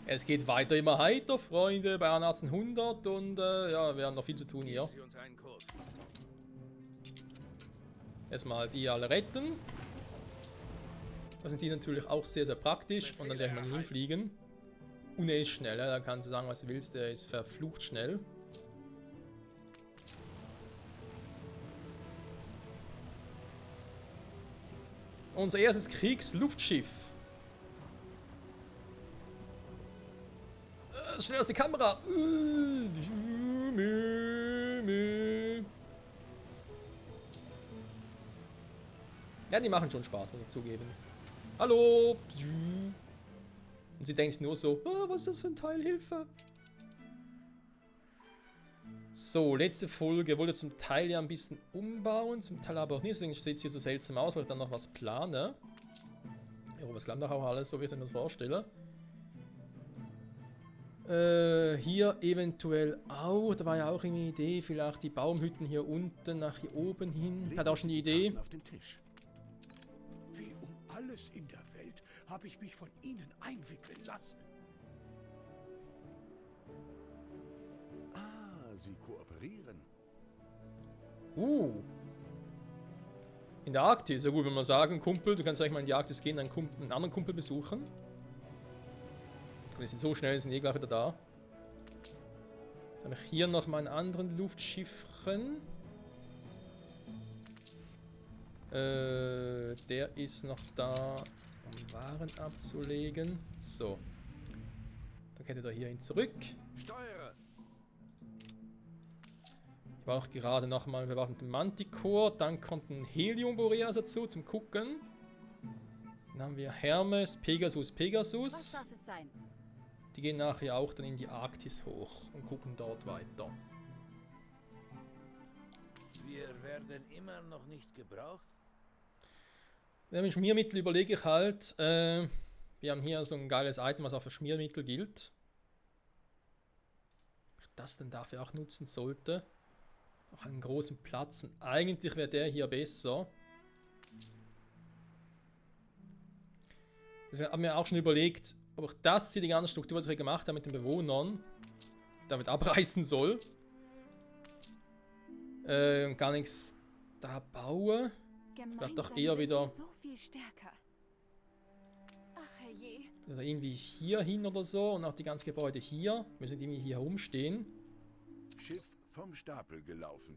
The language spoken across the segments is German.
Es geht weiter immer heiter, Freunde, bei 1800 und ja, wir haben noch viel zu tun hier. Erstmal die alle retten. Da sind die natürlich auch sehr, sehr praktisch und dann darf man hinfliegen. Und er ist schnell, da kannst du sagen, was du willst, der ist verflucht schnell. Unser erstes Kriegsluftschiff. Schnell aus der Kamera. Ja, die machen schon Spaß, muss ich zugeben. Hallo. Und sie denkt nur so, oh, was ist das für ein Teil? Hilfe. So, letzte Folge wollte zum Teil ja ein bisschen umbauen, zum Teil aber auch nicht. Deswegen sieht es hier so seltsam aus, weil ich dann noch was plane. Ja, was klappt auch alles, so wie ich mir das vorstelle. Hier eventuell auch, da war ja auch eine Idee, vielleicht die Baumhütten hier unten nach hier oben hin. Hat auch schon die Idee. Auf den Tisch. Wie um alles in der Welt habe ich mich von Ihnen einwickeln lassen. Ah, Sie kooperieren. In der Arktis, ja gut, wenn man sagen, Kumpel, du kannst eigentlich mal in die Arktis gehen, einen anderen Kumpel besuchen. Die sind so schnell, sind eh gleich wieder da. Dann habe ich hier noch mal einen anderen Luftschiffchen. Der ist noch da, um Waren abzulegen. So. Dann könnt ihr da hierhin zurück. Steuere! Ich war auch gerade noch mal bewaffnet Manticore. Dann kommt ein Helium-Boreas dazu zum Gucken. Dann haben wir Hermes, Pegasus. Was darf es sein? Die gehen nachher auch dann in die Arktis hoch und gucken dort weiter. Wir werden immer noch nicht gebraucht. Mit Schmiermittel überlege ich halt, wir haben hier so ein geiles Item, was auch für Schmiermittel gilt. Ob ich das denn dafür auch nutzen sollte. Auch einen großen Platz. Und eigentlich wäre der hier besser. Deswegen habe ich mir auch schon überlegt, ob ich das hier, die ganze Struktur, was ich gemacht habe mit den Bewohnern, damit abreißen soll. Und gar nichts da baue. Vielleicht doch eher wieder So viel stärker. Ach herrje. oder irgendwie hier hin oder so und auch die ganzen Gebäude hier. Müssen irgendwie hier herumstehen. Schiff vom Stapel gelaufen.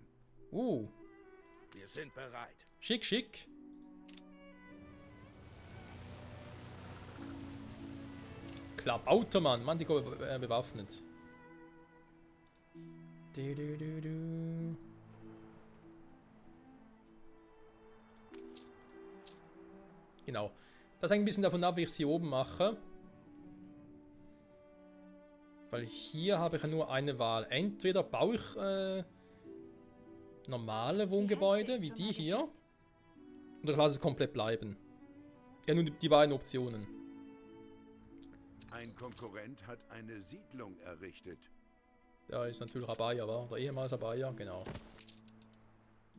Wir sind bereit. Schick, schick. Klabautermann, Manticore bewaffnet. Genau. Das hängt ein bisschen davon ab, wie ich es hier oben mache. Weil hier habe ich ja nur eine Wahl. Entweder baue ich normale Wohngebäude, wie die hier. Oder ich lasse es komplett bleiben. Ja, nur die beiden Optionen. Ein Konkurrent hat eine Siedlung errichtet. Da ist natürlich Abaya, war der ehemals Abaya, genau.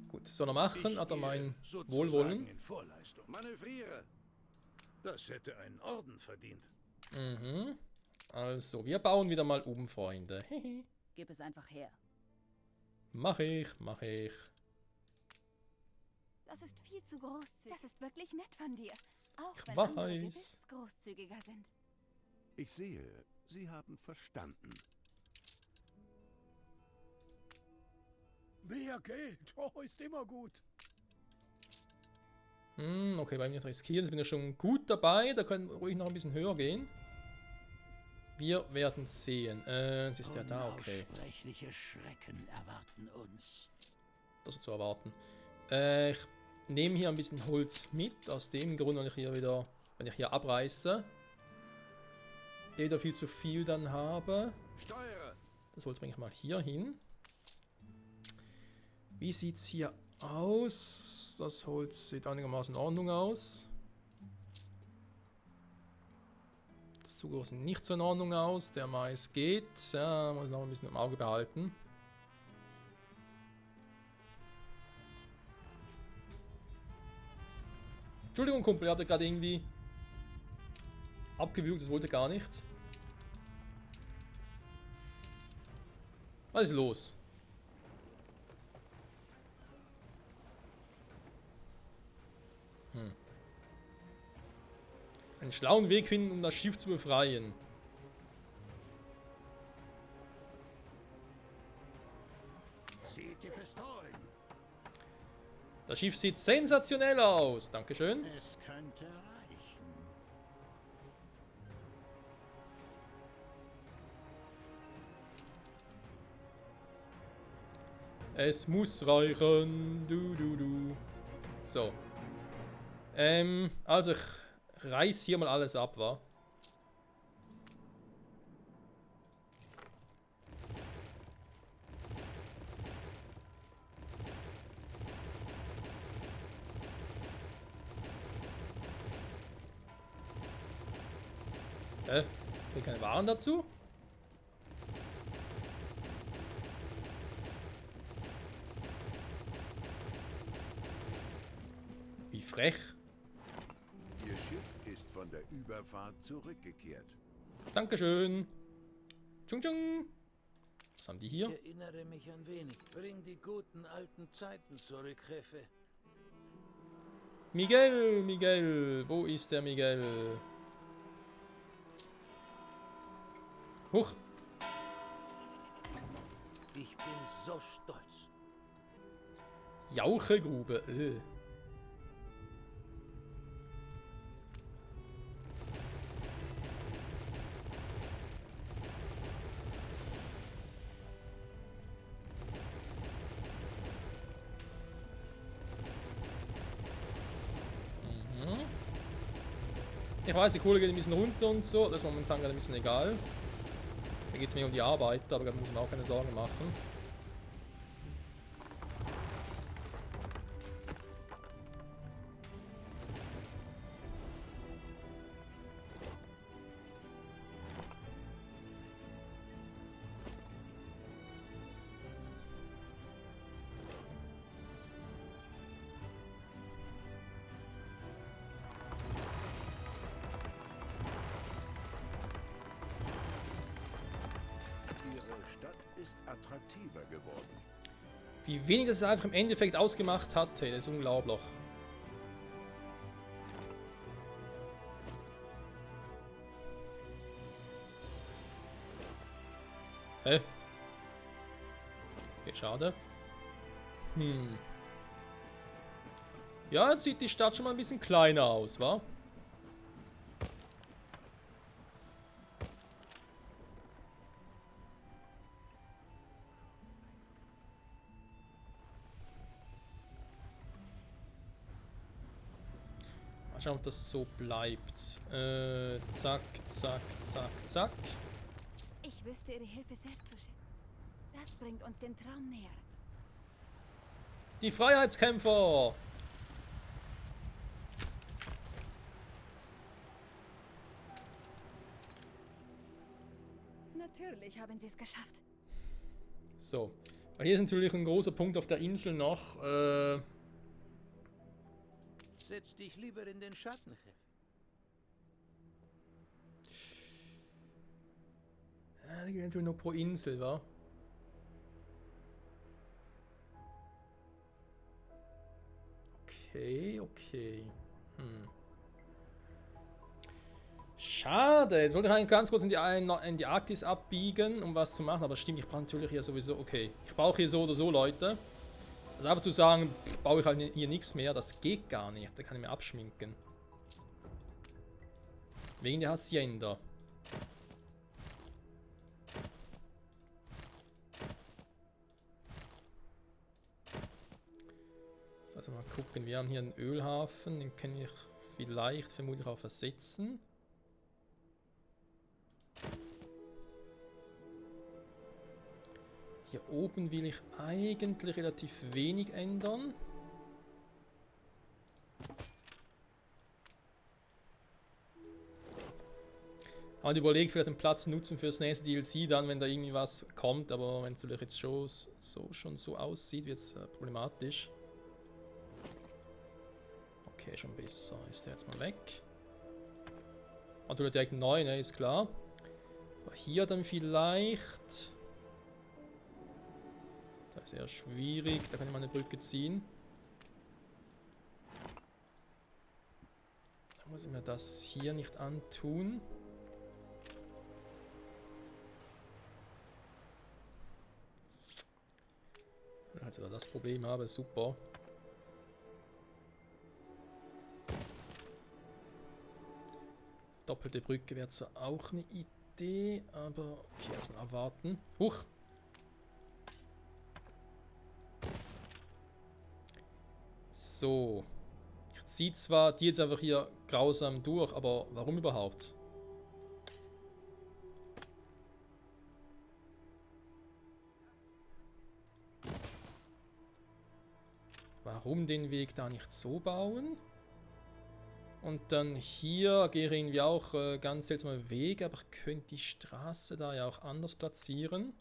Gut, soll er machen, hat er mein Sozusagen Wohlwollen. in Vorleistung. Manövriere! Das hätte einen Orden verdient. Mhm. Also, wir bauen wieder mal um, Freunde. Hehe. Gib es einfach her. Mach ich, mach ich. Das ist viel zu großzügig. Das ist wirklich nett von dir. Auch Ich wenn andere weiß. gewiss großzügiger sind. Ich sehe, Sie haben verstanden. Mehr Geld, oh, ist immer gut. Okay, bei mir riskieren, jetzt bin ich schon gut dabei. Da können wir ruhig noch ein bisschen höher gehen. Wir werden sehen. Jetzt ist der da, okay. Unaussprechliche Schrecken erwarten uns. Das ist zu erwarten. Ich nehme hier ein bisschen Holz mit. Aus dem Grund, weil ich hier wieder, wenn ich hier abreiße, wieder viel zu viel dann habe. Steuere! Das Holz bringe ich mal hier hin. Wie sieht es hier aus? Das Holz sieht einigermaßen in Ordnung aus. Das Zugrohr sieht nicht so in Ordnung aus. Der Mais geht. Ja, muss ich noch ein bisschen im Auge behalten. Entschuldigung, Kumpel, ich hatte gerade irgendwie abgewürgt, das wollte gar nicht. Was ist los? Einen schlauen Weg finden, um das Schiff zu befreien. Zieht die Pistolen. Das Schiff sieht sensationell aus. Dankeschön. Es könnte reichen. Es muss reichen. Du. So. Also ich reiß hier mal alles ab, wa? Hier keine Waren dazu? Wie frech. Ihr Schiff ist von der Überfahrt zurückgekehrt. Dankeschön. Tschung tschung. Was haben die hier? Ich erinnere mich ein wenig. Bring die guten alten Zeiten zurück, Jefe. Miguel. Wo ist der Miguel? Huch. Ich bin so stolz. Jauchegrube. Ich weiß, die Kohle geht ein bisschen runter und so. Das ist momentan gerade ein bisschen egal. Da geht es mir um die Arbeit, aber da muss man auch keine Sorgen machen. Ist attraktiver geworden. Wie wenig das es einfach im Endeffekt ausgemacht hat, hey, das ist unglaublich. Hä? Okay, schade. Ja, jetzt sieht die Stadt schon mal ein bisschen kleiner aus, wa? Mal schauen, ob das so bleibt. Zack. Ich wüsste Ihre Hilfe sehr zu schätzen. Das bringt uns den Traum näher. Die Freiheitskämpfer! Natürlich haben Sie es geschafft. So. Hier ist natürlich ein großer Punkt auf der Insel noch. Setz dich lieber in den Schatten, Jefe. Die gehen natürlich nur pro Insel, wa? Okay. Schade, jetzt wollte ich eigentlich ganz kurz in die Arktis abbiegen, um was zu machen, aber stimmt, ich brauche natürlich hier sowieso, okay. Ich brauche hier so oder so Leute. Also einfach zu sagen, baue ich halt hier nichts mehr, das geht gar nicht, da kann ich mir abschminken. Wegen der Hacienda. Also mal gucken, wir haben hier einen Ölhafen, den kann ich vielleicht vermutlich auch versetzen. Hier oben will ich eigentlich relativ wenig ändern. Aber überlegt, vielleicht den Platz nutzen für das nächste DLC dann, wenn da irgendwie was kommt, aber wenn es natürlich jetzt schon so aussieht, wird es problematisch. Okay, schon besser. Ist der jetzt mal weg. Natürlich direkt neu, ne, ist klar. Aber hier dann vielleicht... Das ist eher schwierig, da kann ich mal eine Brücke ziehen. Da muss ich mir das hier nicht antun. Also das Problem habe, super. Doppelte Brücke wäre zwar auch eine Idee, aber okay, erstmal abwarten. Huch! So. Ich ziehe zwar die jetzt einfach hier grausam durch, aber warum überhaupt? Warum den Weg da nicht so bauen? Und dann hier gehen wir auch ganz seltsame Wege, aber ich könnte die Straße da ja auch anders platzieren.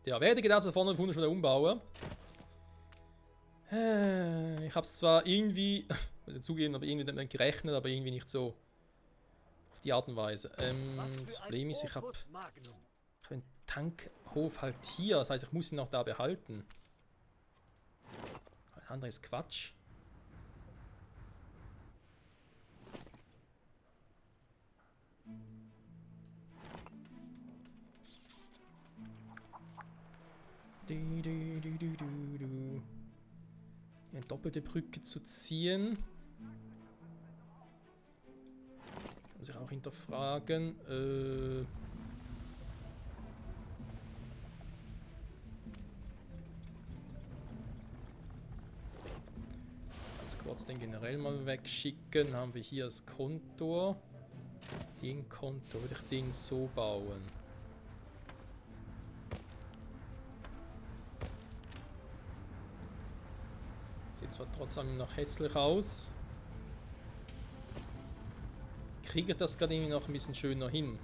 Der werde gedacht, dass vorne schon wieder umbauen. Ich habe es zwar irgendwie, muss ich zugeben, aber irgendwie damit gerechnet, aber irgendwie nicht so auf die Art und Weise. Das Problem ist, ich habe einen Tankhof halt hier, das heißt, ich muss ihn noch da behalten. Alles andere ist Quatsch. Eine doppelte Brücke zu ziehen. Kann man sich auch hinterfragen. Ganz kurz den generell mal wegschicken. Haben wir hier das Kontor. Den Kontor würde ich den so bauen. Sieht zwar trotzdem noch hässlich aus. Kriege das gerade irgendwie noch ein bisschen schöner hin.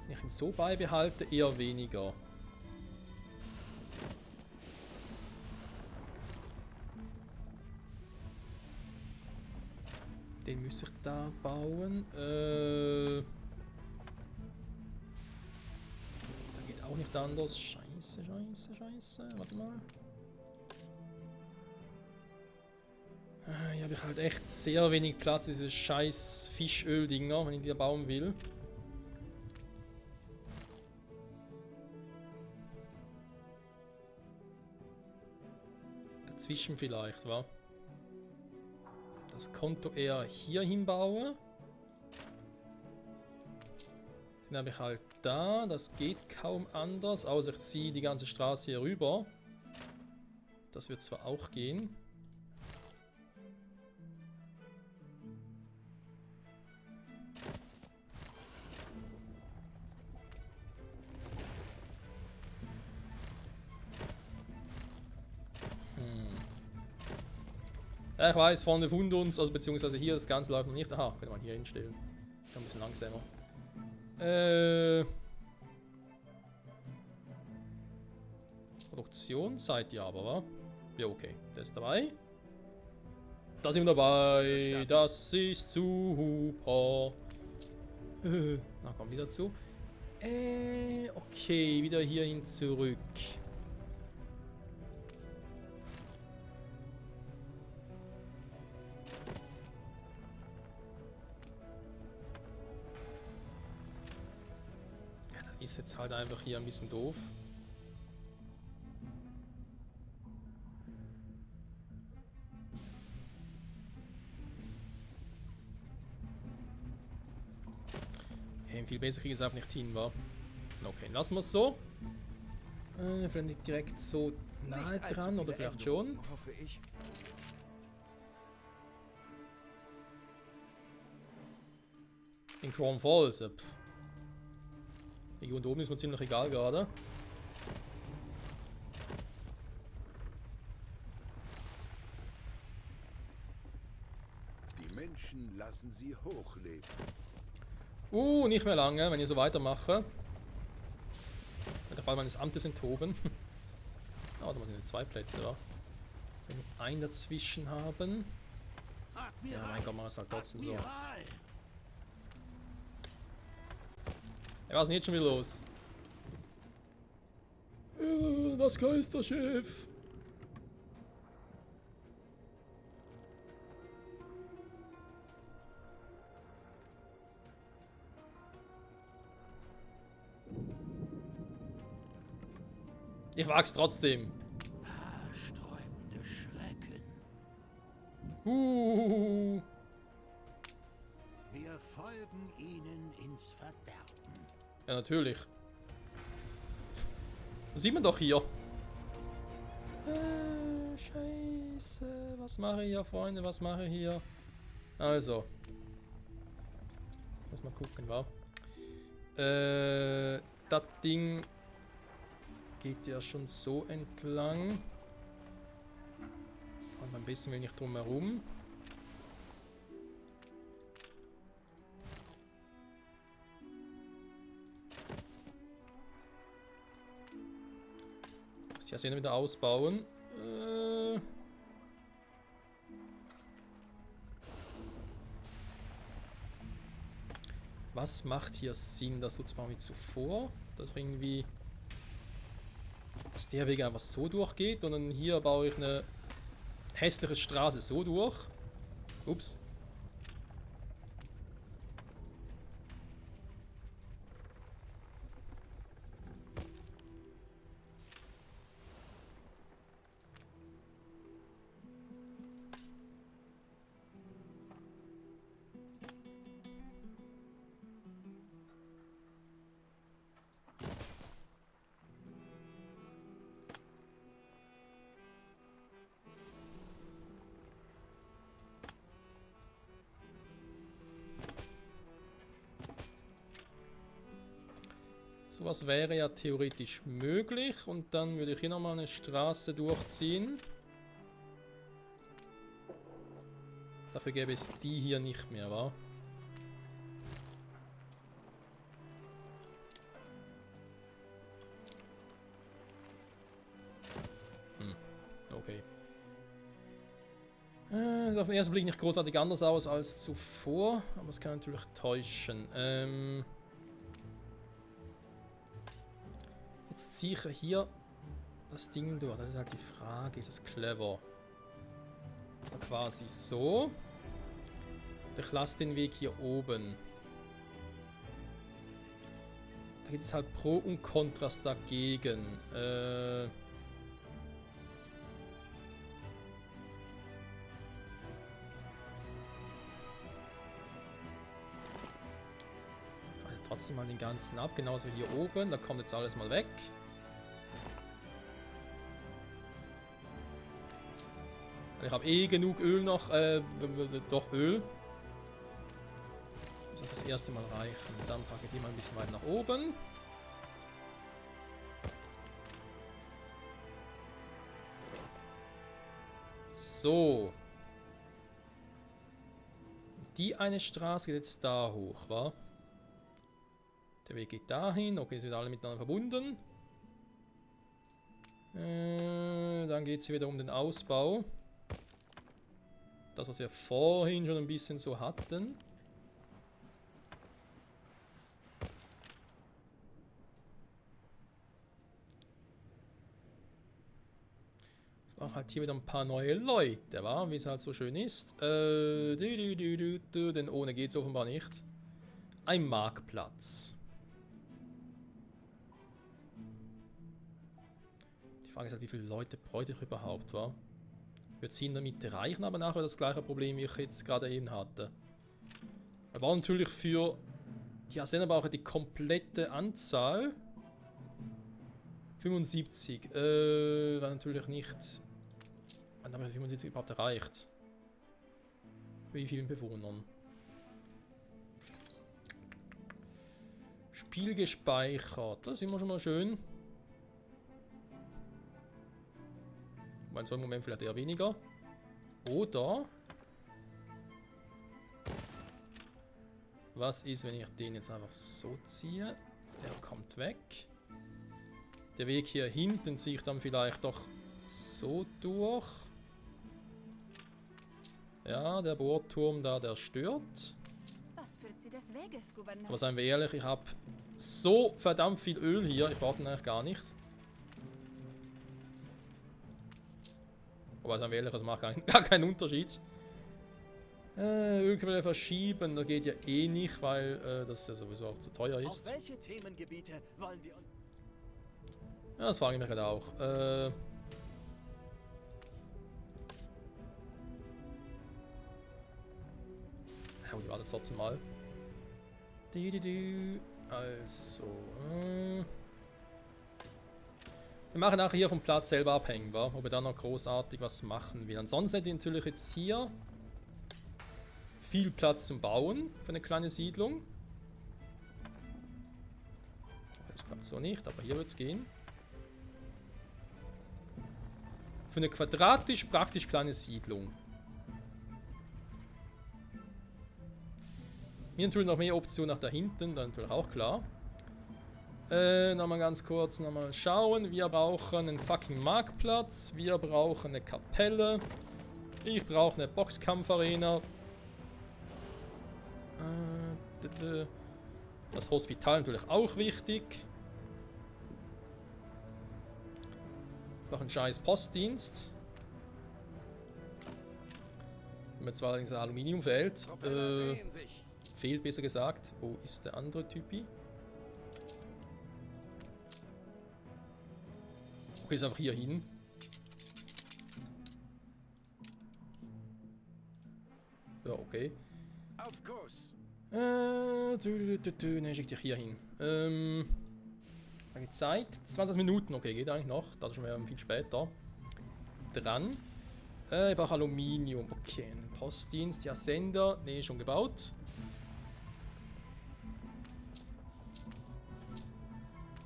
Wenn ich ihn so beibehalte, eher weniger. Den muss ich da bauen. Da geht auch nicht anders. Scheiße, scheiße, scheiße. Warte mal. Hier habe ich halt echt sehr wenig Platz, diese scheiß Fischöl-Dinger, wenn ich die da bauen will. Dazwischen vielleicht, wa? Das Konto eher hier hinbaue. Den habe ich halt da. Das geht kaum anders, außer ich ziehe die ganze Straße hier rüber. Das wird zwar auch gehen. Ja, ich weiß, vorne von uns, also beziehungsweise hier das Ganze läuft noch nicht. Aha, könnte man hier hinstellen. Ist ein bisschen langsamer. Produktion seid ihr aber, wa? Ja, okay. Der ist dabei. Da sind wir dabei. Das ist super. Na komm, wieder zu. Okay, wieder hierhin zurück. Ist jetzt halt einfach hier ein bisschen doof. Hey, viel besser kriege ich es auch nicht hin, wa? Okay, lassen wir es so. Vielleicht nicht direkt so nahe dran, oder vielleicht schon. Hoffe ich. In Crown Falls, ja. Hier und oben ist mir ziemlich egal gerade. Die Menschen lassen sie hochleben. Nicht mehr lange, wenn ich so weitermache. Mit der Fall meines Amtes enthoben. Ah, da sind 2 Plätze, ja. Wenn wir einen dazwischen haben. Ja, mein Gott, man ist halt trotzdem so. Ja, was ist denn jetzt schon wieder los? Das Geisterschiff! Ich wag's trotzdem. Haarsträubende Schrecken. Wir folgen ihnen ins Verderben. Ja, natürlich. Das sieht man doch hier. Scheiße. Was mache ich hier, Freunde? Was mache ich hier? Also. Muss mal gucken, wa? Das Ding geht ja schon so entlang. Und ein bisschen wenig drum herum. Muss ich also wieder ausbauen. Was macht hier Sinn? Das tut es mal wie zuvor. Dass irgendwie. Dass der Weg einfach so durchgeht und dann hier baue ich eine hässliche Straße so durch. Ups. Sowas wäre ja theoretisch möglich und dann würde ich hier nochmal eine Straße durchziehen. Dafür gäbe es die hier nicht mehr, wa? Okay. Sieht auf den ersten Blick nicht großartig anders aus als zuvor, aber es kann natürlich täuschen. Jetzt ziehe ich hier das Ding durch. Das ist halt die Frage, ist es clever? Also quasi so. Ich lasse den Weg hier oben. Da gibt es halt Pro und Kontras dagegen. Trotzdem mal den ganzen ab, genauso wie hier oben. Da kommt jetzt alles mal weg. Ich habe eh genug Öl noch, doch Öl. Das soll das erste Mal reichen. Dann packe ich die mal ein bisschen weiter nach oben. So. Die eine Straße geht jetzt da hoch, wa? Der Weg geht dahin. Okay, sind alle miteinander verbunden. Dann geht es wieder um den Ausbau. Das, was wir vorhin schon ein bisschen so hatten. Es braucht halt hier wieder ein paar neue Leute, wa? Wie es halt so schön ist. Denn ohne geht es offenbar nicht. Ein Marktplatz. Die Frage ist halt, wie viele Leute bräuchte ich überhaupt, wa? Wird es in der Mitte reichen, aber nachher das gleiche Problem, wie ich jetzt gerade eben hatte. Wir wollen natürlich für die Arsener brauche die komplette Anzahl. 75. War natürlich nicht. Wann haben wir 75 überhaupt erreicht? Wie vielen Bewohnern? Spiel gespeichert. Das ist immer schon mal schön. In so einem Moment vielleicht eher weniger. Oder was ist, wenn ich den jetzt einfach so ziehe? Der kommt weg. Der Weg hier hinten ziehe ich dann vielleicht doch so durch. Ja, der Bohrturm da, der stört. Was führt sie des Weges, Gouverneur? Aber seien wir ehrlich, ich habe so verdammt viel Öl hier. Ich brauche den eigentlich gar nicht. Aber seien wir ehrlich, das macht gar keinen Unterschied. Ölquelle verschieben, das geht ja eh nicht, weil das ja sowieso auch zu teuer ist. Auf welche Themengebiete wollen wir uns... Ja, das frage ich mich gerade auch. Ich warte trotzdem mal. Also. Wir machen nachher hier vom Platz selber abhängig, wa? Ob wir da noch großartig was machen will. Ansonsten hätte ich natürlich jetzt hier viel Platz zum Bauen für eine kleine Siedlung. Das klappt so nicht, aber hier wird es gehen. Für eine quadratisch praktisch kleine Siedlung. Hier natürlich noch mehr Optionen nach da hinten, dann natürlich auch klar. Nochmal ganz kurz nochmal schauen. Wir brauchen einen fucking Marktplatz. Wir brauchen eine Kapelle. Ich brauche eine Boxkampfarena. Das Hospital natürlich auch wichtig. Noch ein scheiß Postdienst. Wenn mir zwar allerdings Aluminium fehlt. Fehlt besser gesagt. Wo ist der andere Typi? Okay, ist einfach hier hin. Ja, okay. Auf Kurs. Ne, schick dich hier hin. Lange Zeit. 20 Minuten, okay, geht eigentlich noch. Das ist schon viel später dran. Ich brauche Aluminium. Okay, ein Postdienst. Ja, Sender. Ne, schon gebaut.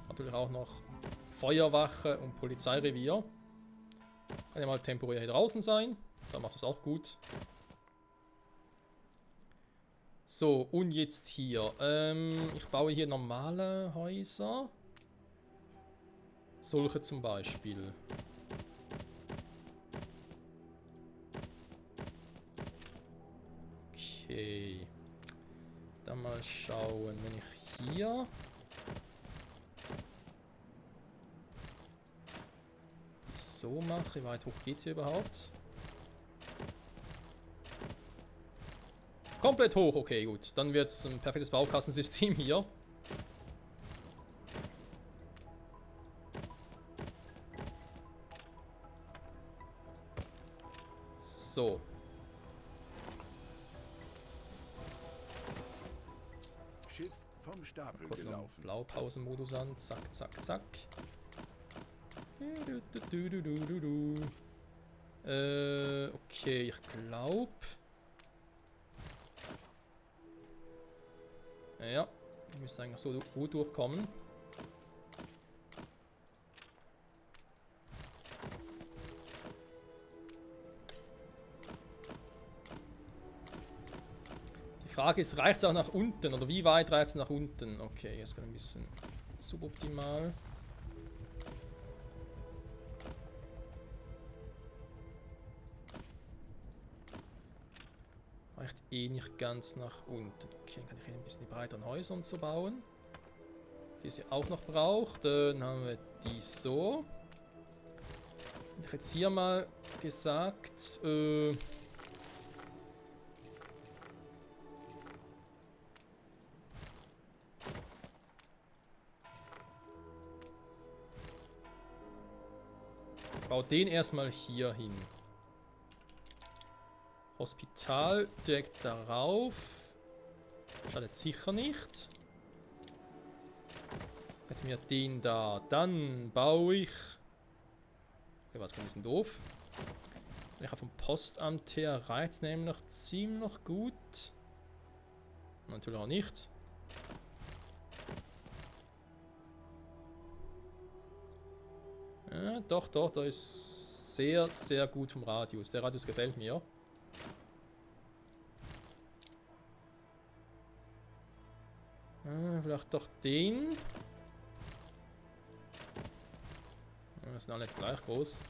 Natürlich auch noch Feuerwache und Polizeirevier. Kann ja mal temporär hier draußen sein. Dann macht das auch gut. So, und jetzt hier. Ich baue hier normale Häuser. Solche zum Beispiel. Okay. Dann mal schauen, wenn ich hier... so mache. Wie weit hoch geht es hier überhaupt? Komplett hoch, okay, gut. Dann wird es ein perfektes Baukastensystem hier. So. Schiff vom Stapel Kurz noch gelaufen. Blaupausenmodus an. Zack, zack, zack. Okay, ich glaube. Ja, wir müssen eigentlich so gut durchkommen. Die Frage ist, reicht es auch nach unten oder wie weit reicht es nach unten? Okay, jetzt gerade ein bisschen suboptimal. Reicht eh nicht ganz nach unten. Okay, dann kann ich hier ein bisschen die breiteren Häuser und so bauen. Die sie auch noch braucht. Dann haben wir die so. Hätte ich jetzt hier mal gesagt. Baut den erstmal hier hin. Hospital direkt darauf. Schadet sicher nicht. Hätten wir den da. Dann baue ich. Okay, war jetzt ein bisschen doof. Ich habe vom Postamt her reizt nämlich ziemlich gut. Natürlich auch nicht. Ja, doch, doch, da ist sehr, sehr gut vom Radius. Der Radius gefällt mir. Vielleicht doch den. Das sind alle gleich groß.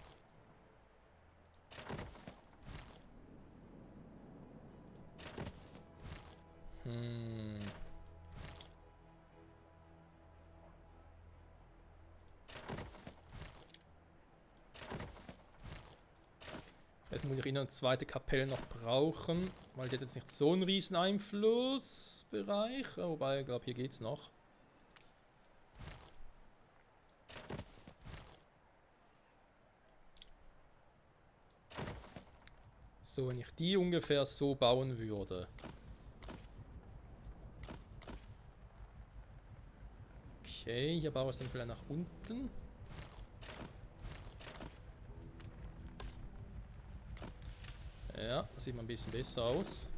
Hm. Jetzt muss ich eine zweite Kapelle noch brauchen, weil die hat jetzt nicht so einen riesen Einflussbereich. Wobei, ich glaube, hier geht's noch. So, wenn ich die ungefähr so bauen würde. Okay, hier baue ich es dann vielleicht nach unten. Ja, das sieht mal ein bisschen besser aus.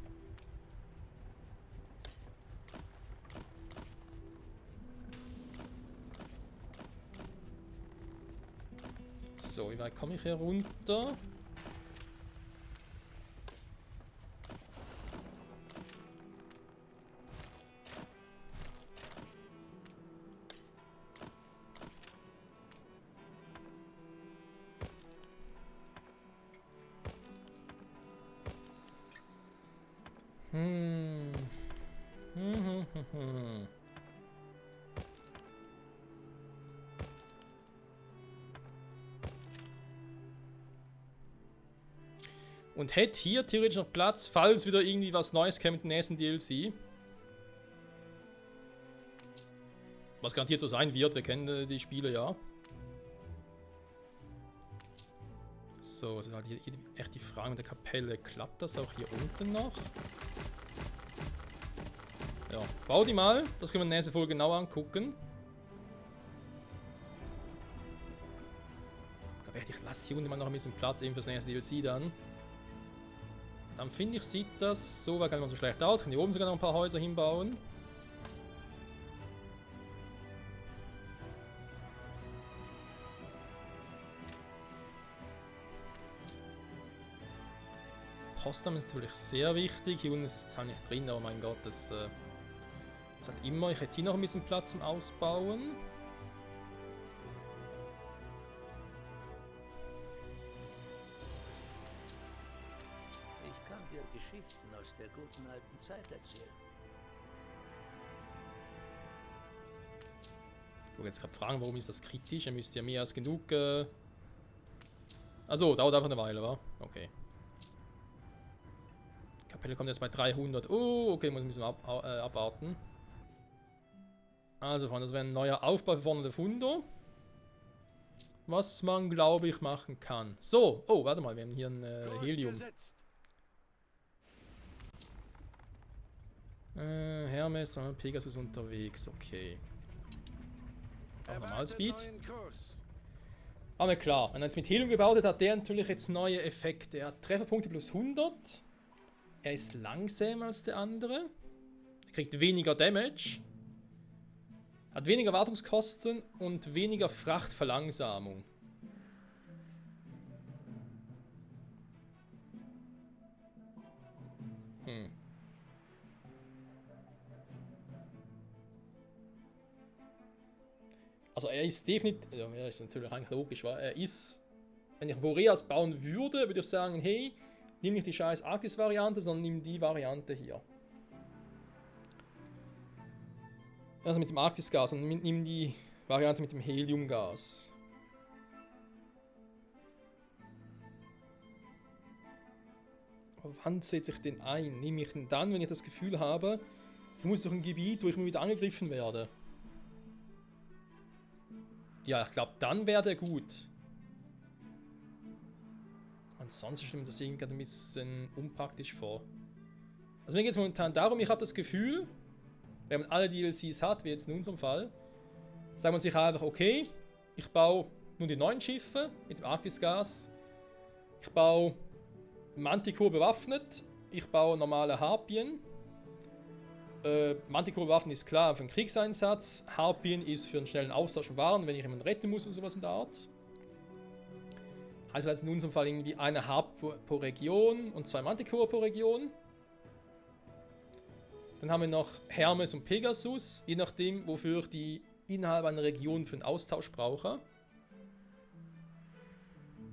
So, wie weit komme ich hier runter? Und hätte hier theoretisch noch Platz, falls wieder irgendwie was Neues käme mit dem nächsten DLC. Was garantiert so sein wird, wir kennen die Spiele ja. So, das ist halt hier echt die Frage mit der Kapelle. Klappt das auch hier unten noch? Ja, bau die mal. Das können wir in der nächsten Folge genau angucken. Ich glaube echt, ich lasse hier unten mal noch ein bisschen Platz eben fürs nächste DLC dann. Dann finde ich, sieht das so weit gar nicht mal so schlecht aus. Ich kann hier oben sogar noch ein paar Häuser hinbauen. Postamt ist natürlich sehr wichtig. Hier unten ist es zwar nicht drin, aber mein Gott, das sagt immer, ich hätte hier noch ein bisschen Platz zum Ausbauen. Ich kann dir Geschichten aus der guten alten Zeit erzählen. Ich wollte jetzt gerade fragen, warum ist das kritisch? Er müsste ja mehr als genug... Achso, dauert einfach eine Weile, wa? Okay. Kapelle kommt jetzt bei 300. Oh, okay, muss ein bisschen abwarten. Also, Freunde, das wäre ein neuer Aufbau für vorne der Fundo. Was man, glaube ich, machen kann. So, oh, warte mal, wir haben hier ein Helium. Hermes, Pegasus unterwegs, okay. Auch normal Speed. Aber klar, wenn er jetzt mit Helium gebaut hat, hat der natürlich jetzt neue Effekte. Er hat Trefferpunkte plus 100. Er ist langsamer als der andere. Er kriegt weniger Damage. Hat weniger Wartungskosten und weniger Frachtverlangsamung. Also er ist definitiv, ja, ist natürlich eigentlich logisch, weil er ist, wenn ich Boreas bauen würde, würde ich sagen, hey, nimm nicht die scheiß Arktis-Variante, sondern nimm die Variante hier. Also mit dem Arktis-Gas und nimm die Variante mit dem Helium-Gas. Aber wann setze ich den ein? Nehme ich ihn dann, wenn ich das Gefühl habe, ich muss durch ein Gebiet, wo ich mal wieder angegriffen werde? Ja, ich glaube, dann wäre der gut. Ansonsten stimmt das irgendwie ein bisschen unpraktisch vor. Also mir geht es momentan darum, ich habe das Gefühl, wenn man alle DLCs hat, wie jetzt in unserem Fall, sagt man sich einfach, okay, ich baue nur die neuen Schiffe mit dem Arktis-Gas, ich baue Manticore bewaffnet, ich baue normale Harpien. Manticore bewaffnet ist klar für einen Kriegseinsatz, Harpien ist für einen schnellen Austausch von Waren, wenn ich jemanden retten muss oder sowas in der Art. Also in unserem Fall irgendwie eine Harp pro Region und 2 Manticore pro Region. Dann haben wir noch Hermes und Pegasus, je nachdem, wofür ich die innerhalb einer Region für einen Austausch brauche.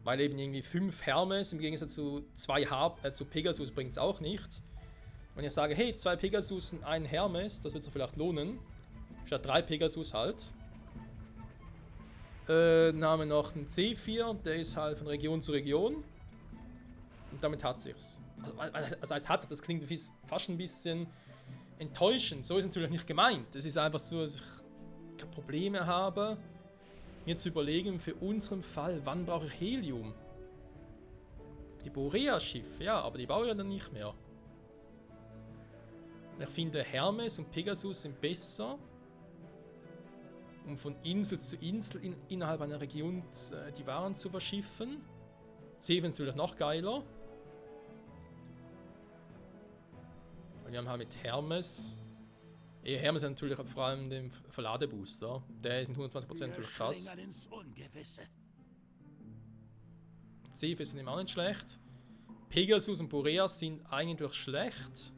Weil eben irgendwie 5 Hermes im Gegensatz zu 2 zu Pegasus bringt es auch nichts. Wenn ich sage, hey, 2 Pegasus und ein Hermes, das wird sich vielleicht lohnen. Statt 3 Pegasus halt. Dann haben wir noch einen C4, der ist halt von Region zu Region. Und damit hat sich's. Also heißt hat sich, das klingt fast ein bisschen enttäuschend. So ist es natürlich nicht gemeint. Es ist einfach so, dass ich keine Probleme habe, mir zu überlegen, für unseren Fall, wann brauche ich Helium? Die Borea-Schiffe, ja, aber die baue ich ja dann nicht mehr. Ich finde, Hermes und Pegasus sind besser, um von Insel zu Insel innerhalb einer Region die Waren zu verschiffen. C ist natürlich noch geiler. Weil wir haben halt mit Hermes. Hermes hat natürlich vor allem den Verladebooster. Der ist mit 120% natürlich krass. Ins Ungewisse. Civ ist auch nicht schlecht. Pegasus und Boreas sind eigentlich schlecht.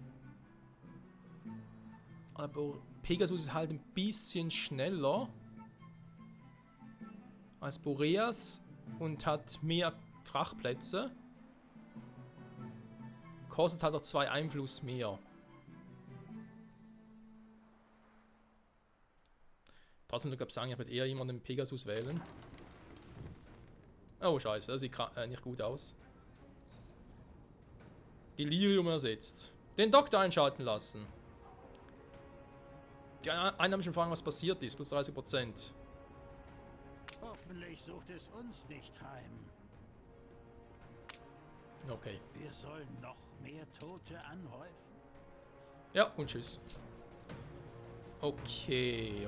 Aber Pegasus ist halt ein bisschen schneller als Boreas und hat mehr Frachtplätze. Kostet halt auch 2 Einfluss mehr. Trotzdem würde ich sagen, ich würde eher jemanden den Pegasus wählen. Oh scheiße, das sieht nicht gut aus. Delirium ersetzt. Den Doktor einschalten lassen. Die Einheimischen fragen, was passiert ist. Plus 30%. Hoffentlich sucht es uns nicht heim. Okay. Wir sollen noch mehr Tote anhäufen. Ja, und tschüss. Okay.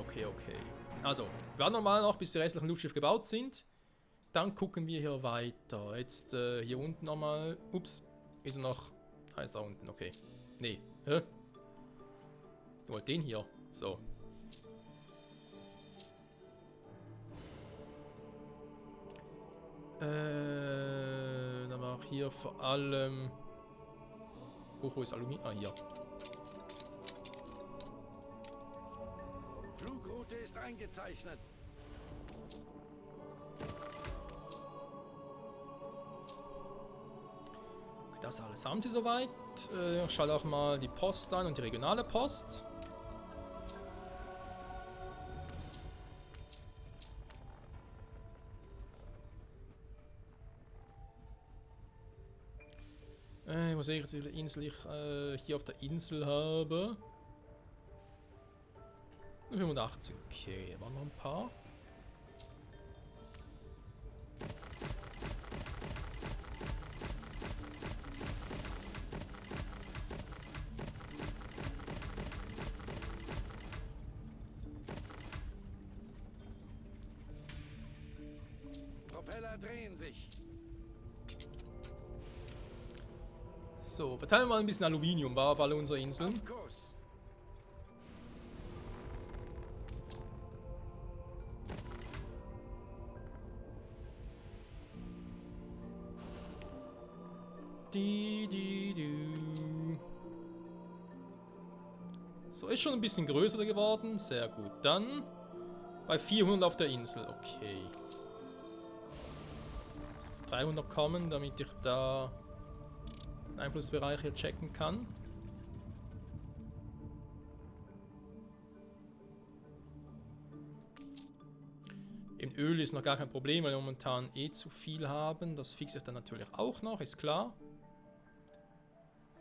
Also, wir warten nochmal noch, bis die restlichen Luftschiffe gebaut sind. Dann gucken wir hier weiter. Jetzt hier unten nochmal. Ups, ist er noch... Ah, ist da unten, okay. Nee, hä? Ich wollte den hier. So. Dann war auch hier vor allem... Wo ist Aluminium? Ah, hier. Flugroute ist eingezeichnet. Das alles haben sie soweit. Ich schalte auch mal die Post an und die regionale Post. Ich muss sehen, wie viele Insel ich hier auf der Insel habe. 85, okay, waren noch ein paar. Propeller drehen sich. So, verteilen wir mal ein bisschen Aluminium auf alle unsere Inseln. Auf Kurs. So, ist schon ein bisschen größer geworden. Sehr gut. Dann bei 400 auf der Insel. Okay. 300 kommen, damit ich da Einflussbereich hier checken kann. Im Öl ist noch gar kein Problem, weil wir momentan eh zu viel haben. Das fixe ich dann natürlich auch noch, ist klar.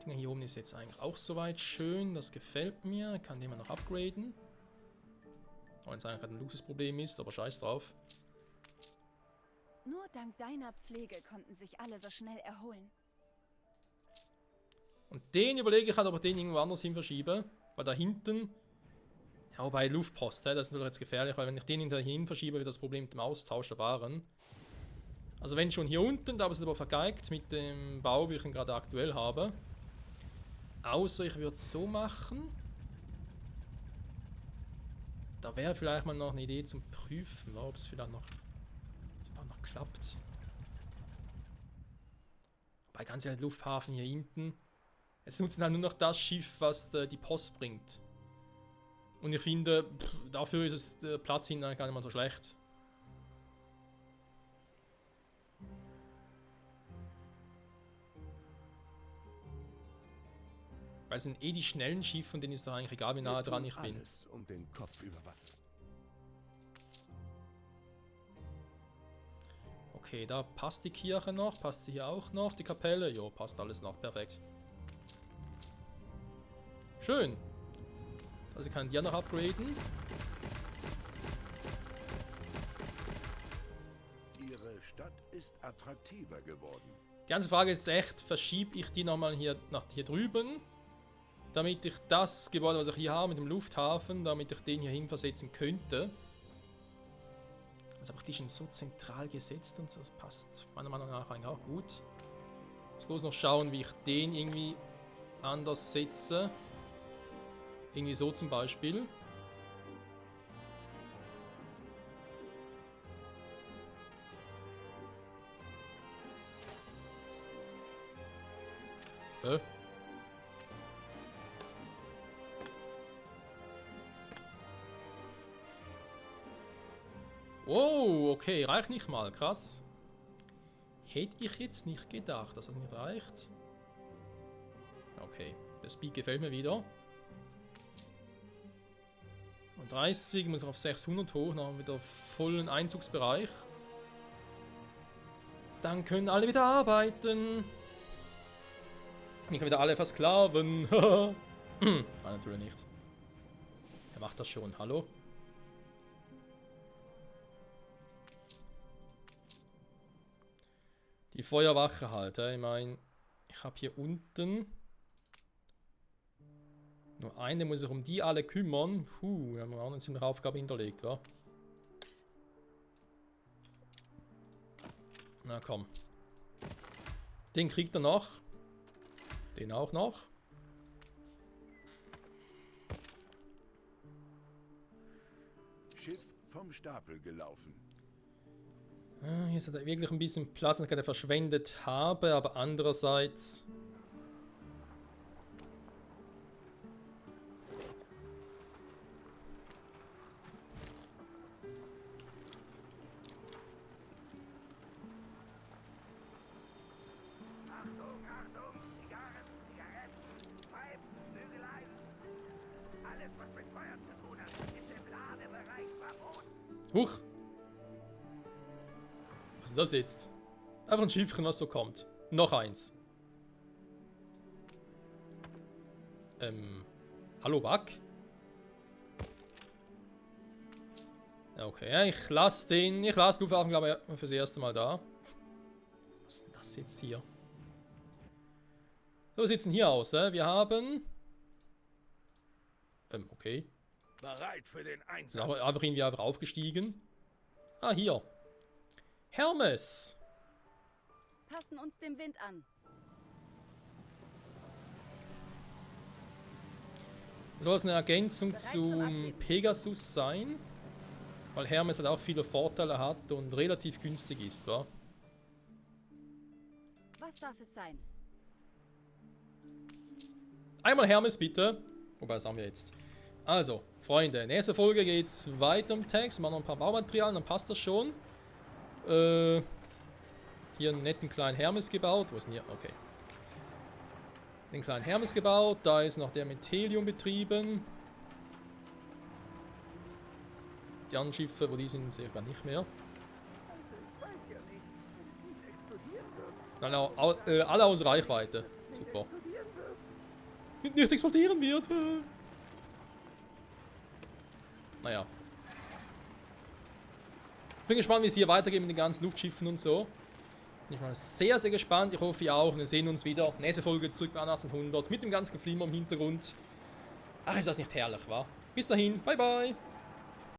Hier oben ist jetzt eigentlich auch soweit schön. Das gefällt mir. Ich kann den mal noch upgraden. Auch wenn es eigentlich ein Luxusproblem ist, aber scheiß drauf. Nur dank deiner Pflege konnten sich alle so schnell erholen. Und den überlege ich halt, ob ich den irgendwo anders hin verschiebe. Weil da hinten... Ja, wobei Luftpost, das ist natürlich jetzt gefährlich, weil wenn ich den hinterhin verschiebe, wird das Problem mit dem Austausch der Waren. Also wenn schon hier unten, da habe ich es aber vergeigt mit dem Bau, wie ich ihn gerade aktuell habe. Außer ich würde es so machen. Da wäre vielleicht mal noch eine Idee zum Prüfen, ob es vielleicht noch klappt. Bei ganz ehrlich, Lufthafen hier hinten. Jetzt nutzen halt nur noch das Schiff, was die Post bringt. Und ich finde, dafür ist es der Platz hinten eigentlich gar nicht mal so schlecht. Weil es sind eh die schnellen Schiffe, und denen ist doch eigentlich egal, wie nahe dran ich bin. Alles, um den Kopf über Wasser. Okay, da passt die Kirche noch. Passt sie hier auch noch? Die Kapelle? Jo, passt alles noch. Perfekt. Schön. Also kann die noch upgraden. Ihre Stadt ist attraktiver geworden. Die ganze Frage ist echt, verschiebe ich die nochmal hier nach hier drüben, damit ich das Gebäude, was ich hier habe, mit dem Lufthafen, damit ich den hier hin versetzen könnte. Also aber die sind so zentral gesetzt und so, das passt meiner Meinung nach eigentlich auch gut. Ich muss bloß noch schauen, wie ich den irgendwie anders setze. Irgendwie so zum Beispiel. Oh, okay, reicht nicht mal, krass. Hätte ich jetzt nicht gedacht, dass das nicht reicht. Okay, der Speed gefällt mir wieder. Und 30, muss auf 600 hoch, dann haben wir wieder vollen Einzugsbereich. Dann können alle wieder arbeiten. Und ich kann wieder alle versklaven. Nein, natürlich nicht. Er macht das schon, hallo? Die Feuerwache halt, ich meine, ich habe hier unten nur eine, muss sich um die alle kümmern. Puh, wir haben auch eine ziemliche Aufgabe hinterlegt, wa? Na komm. Den kriegt er noch. Den auch noch. Schiff vom Stapel gelaufen. Hier ist halt wirklich ein bisschen Platz, den ich gerade verschwendet habe, aber andererseits... Achtung, Achtung, Zigarren, Zigaretten, Pfeifen, Bügeleisen. Alles, was mit Feuer zu tun hat, ist im Ladebereich verboten. Huch! Was ist denn das jetzt? Einfach ein Schiffchen, was so kommt. Noch eins. Hallo, Buck? Okay, ich lasse Lufthafen, glaube ich, fürs erste Mal da. Was ist denn das jetzt hier? So, wie sieht es denn hier aus? Wir haben... okay. Bereit für den Einsatz. Sind aber einfach aufgestiegen. Ah, hier. Hermes. Passen uns dem Wind an. Soll es eine Ergänzung Bereit zum zum Abheben. Pegasus sein? Weil Hermes halt auch viele Vorteile hat und relativ günstig ist, wa? Was darf es sein? Einmal Hermes bitte. Wobei, das haben wir jetzt. Also, Freunde, nächste Folge geht's weiter im Text. Machen noch ein paar Baumaterialien, dann passt das schon. Hier einen netten kleinen Hermes gebaut. Wo ist denn hier? Okay. Den kleinen Hermes gebaut. Da ist noch der mit Helium betrieben. Die anderen Schiffe, wo die sind, sehe ich gar nicht mehr. Also, ich weiß ja nicht, wenn es nicht explodieren wird. Nein, alle aus Reichweite. Super. Explodieren wird. Nicht explodieren wird. Naja. Bin gespannt, wie es hier weitergeht mit den ganzen Luftschiffen und so. Bin ich mal sehr, sehr gespannt. Ich hoffe, ihr auch. Und wir sehen uns wieder. Nächste Folge zurück bei 1800 mit dem ganzen Geflimmer im Hintergrund. Ach, ist das nicht herrlich, wa? Bis dahin. Bye, bye.